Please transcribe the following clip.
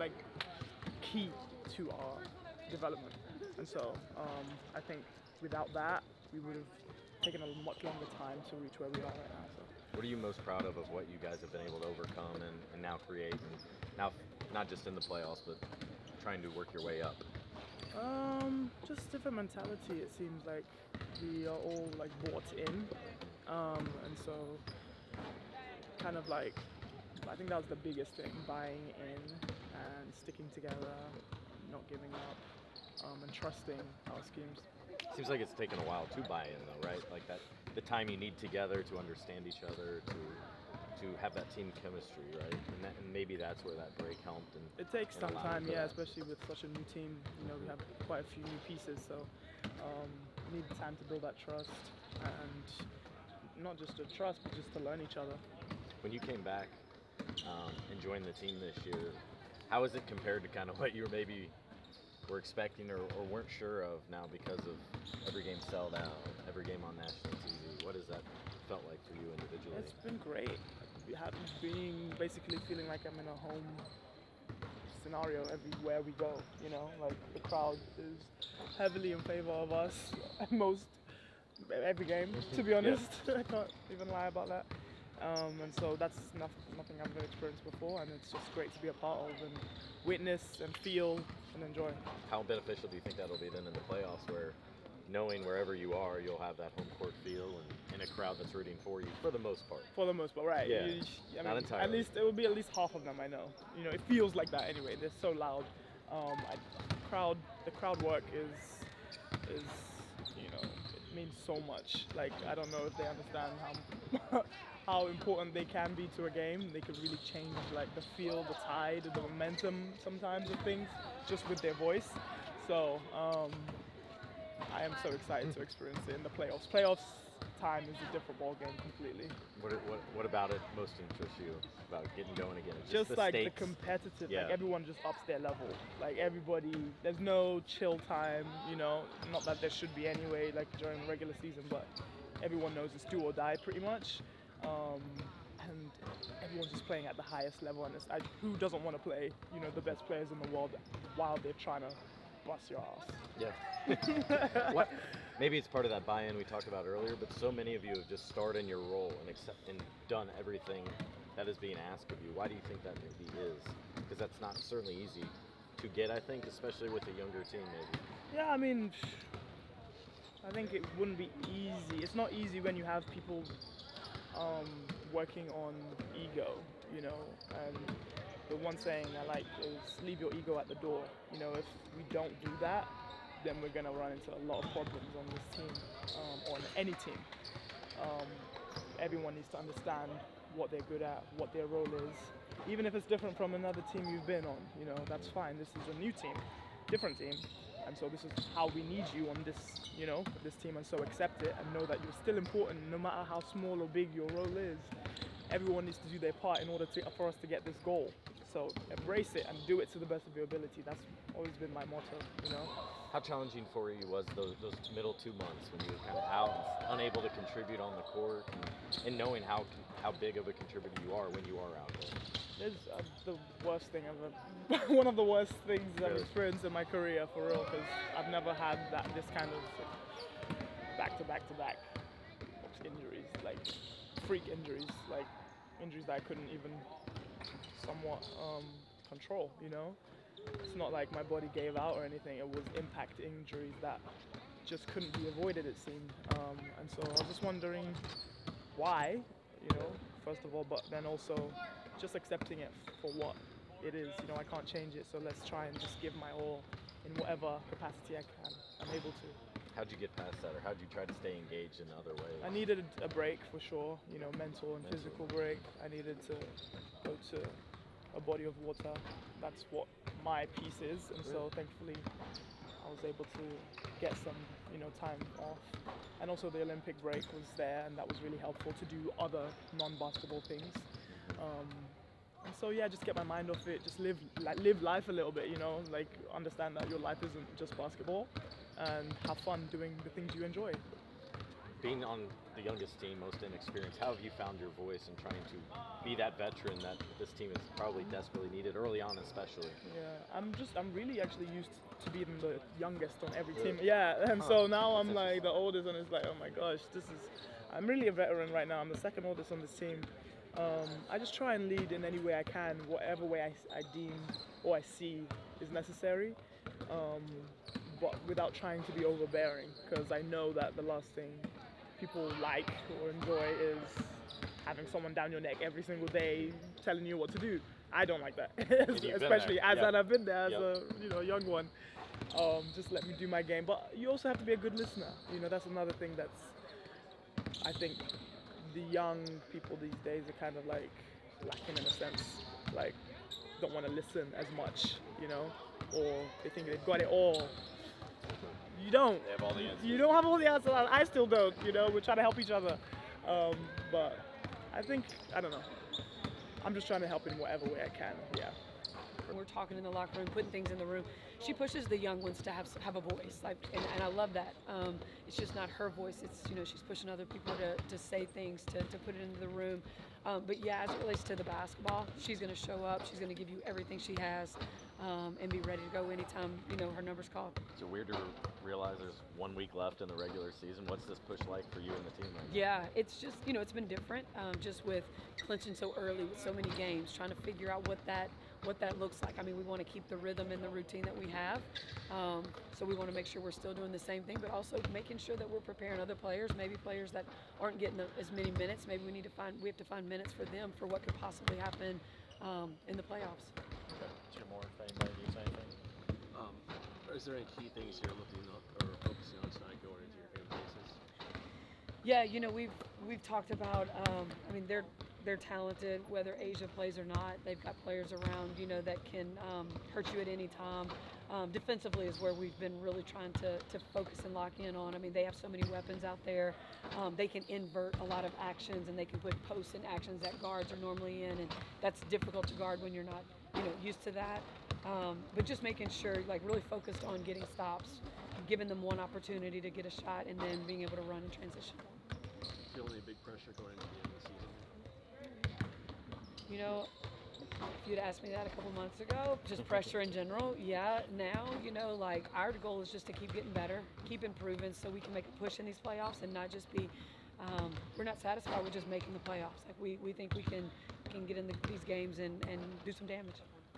like key to our development. And so I think without that, we would have taken a much longer time to reach where we are right now. So. What are you most proud of what you guys have been able to overcome and now create, and now not just in the playoffs, but trying to work your way up? Just different mentality. It seems like we are all like bought in, and so kind of like I think that was the biggest thing: buying in and sticking together, not giving up, and trusting our schemes. Seems like it's taken a while to buy in, though, right? Like that, the time you need together to understand each other, to have that team chemistry, right? And maybe that's where that break helped. And it takes and some time, for yeah, that. especially with such a new team. You know, we have quite a few new pieces, so need time to build that trust, and not just to trust, but just to learn each other. When you came back and joined the team this year, how is it compared to kind of what you were expecting or weren't sure of now because of every game sold out, every game on national TV? What has that felt like for you individually? It's been great. Being basically feeling like I'm in a home scenario everywhere we go. You know, like the crowd is heavily in favor of us every game. To be honest, I can't even lie about that. And so that's nothing I've ever experienced before, and it's just great to be a part of and witness and feel and enjoy. How beneficial do you think that'll be then in the playoffs, where knowing wherever you are, you'll have that home court feel and a crowd that's rooting for you for the most part? For the most part, right? Yeah. Not entirely. At least it will be at least half of them. I know. You know, it feels like that anyway. They're so loud. The crowd work is you know, it means so much. Like I don't know if they understand how how important they can be to a game. They could really change like the feel, the tide, the momentum sometimes of things just with their voice. So I am so excited to experience it in the playoffs. Playoffs time is a different ball game completely. What about it most interests you about getting going again? Just the like stakes? the competitive, Yeah. like everyone just ups their level. Like everybody, there's no chill time, you know, not that there should be anyway, like during the regular season, but everyone knows it's do or die pretty much. And everyone's just playing at the highest level, and it's who doesn't want to play, you know, the best players in the world while they're trying to bust your ass. Yeah. Maybe it's part of that buy-in we talked about earlier, but so many of you have just started in your role and done everything that is being asked of you. Why do you think that maybe is? Because that's not certainly easy to get, I think, especially with a younger team maybe. Yeah, I mean, I think it wouldn't be easy. It's not easy when you have people working on ego, you know, and the one saying I like is leave your ego at the door. You know, if we don't do that, then we're going to run into a lot of problems on this team, or on any team. Everyone needs to understand what they're good at, what their role is. Even if it's different from another team you've been on, you know, that's fine. This is a new team, different team. And so this is how we need you on this, you know, this team, and so accept it and know that you're still important no matter how small or big your role is. Everyone needs to do their part in order for us to get this goal. So embrace it and do it to the best of your ability. That's always been my motto, you know. How challenging for you was those middle 2 months when you were kind of out, unable to contribute on the court, and knowing how big of a contributor you are when you are out there? It's the worst thing ever. One of the worst things I've experienced in my career, for real, because I've never had this kind of back-to-back injuries, like freak injuries, like injuries that I couldn't even somewhat control, you know? It's not like my body gave out or anything. It was impact injuries that just couldn't be avoided, it seemed. And so I was just wondering why, you know, first of all, but then also just accepting it for what it is. You know, I can't change it, so let's try and just give my all in whatever capacity I can. I'm able to. How'd you get past that, or how'd you try to stay engaged in other ways? I needed a break for sure, you know, mental and physical break. I needed to go to a body of water. That's what my piece is, and so thankfully I was able to get some, you know, time off. And also the Olympic break was there, and that was really helpful to do other non-basketball things. And so yeah, just get my mind off it, just live life a little bit, you know, like understand that your life isn't just basketball, and have fun doing the things you enjoy. being on the youngest team, most inexperienced, how have you found your voice in trying to be that veteran that this team is probably desperately needed early on, especially? Yeah, I'm really actually used to being the youngest on every team. Yeah, and so now I'm like the oldest, and it's like, oh my gosh, I'm really a veteran right now. I'm the second oldest on this team. I just try and lead in any way I can, whatever way I deem or I see is necessary, but without trying to be overbearing, because I know that the last thing people like or enjoy is having someone down your neck every single day telling you what to do. I don't like that, especially as I've been there as a young one. Just let me do my game, but you also have to be a good listener. That's another thing that's, I think, the young people these days are kind of like lacking in a sense, like don't want to listen as much, or they think they've got it all. You don't. They have all the answers. You don't have all the answers. I still don't. We're trying to help each other, but I don't know. I'm just trying to help in whatever way I can. Yeah. We're talking in the locker room, putting things in the room. She pushes the young ones to have a voice, and I love that. It's just not her voice. It's she's pushing other people to say things, to put it into the room. But yeah, as it relates to the basketball, she's going to show up. She's going to give you everything she has, and be ready to go anytime her number's called. Is it weird to realize there's 1 week left in the regular season? What's this push like for you and the team right now? Yeah, it's just it's been different, just with clinching so early with so many games, trying to figure out what that looks like. I mean, we want to keep the rhythm and the routine that we have, so we want to make sure we're still doing the same thing, but also making sure that we're preparing other players, maybe players that aren't getting as many minutes. Maybe we have to find minutes for them for what could possibly happen in the playoffs. Okay. Jim or Fagbenle, do you say anything? Is there any key things you're looking or focusing on tonight going into your game basis? Yeah, we've talked about. I mean, they're talented, whether Asia plays or not. They've got players around, that can hurt you at any time. Defensively is where we've been really trying to focus and lock in on. I mean, they have so many weapons out there. They can invert a lot of actions, and they can put posts in actions that guards are normally in, and that's difficult to guard when you're not, used to that. But just making sure, really focused on getting stops, giving them one opportunity to get a shot, and then being able to run in transition. Feel any big pressure going into the end of the season? If you'd asked me that a couple months ago, just pressure in general, yeah. Now, our goal is just to keep getting better, keep improving, so we can make a push in these playoffs and not just be. We're not satisfied with just making the playoffs. We think we can get in these games and do some damage.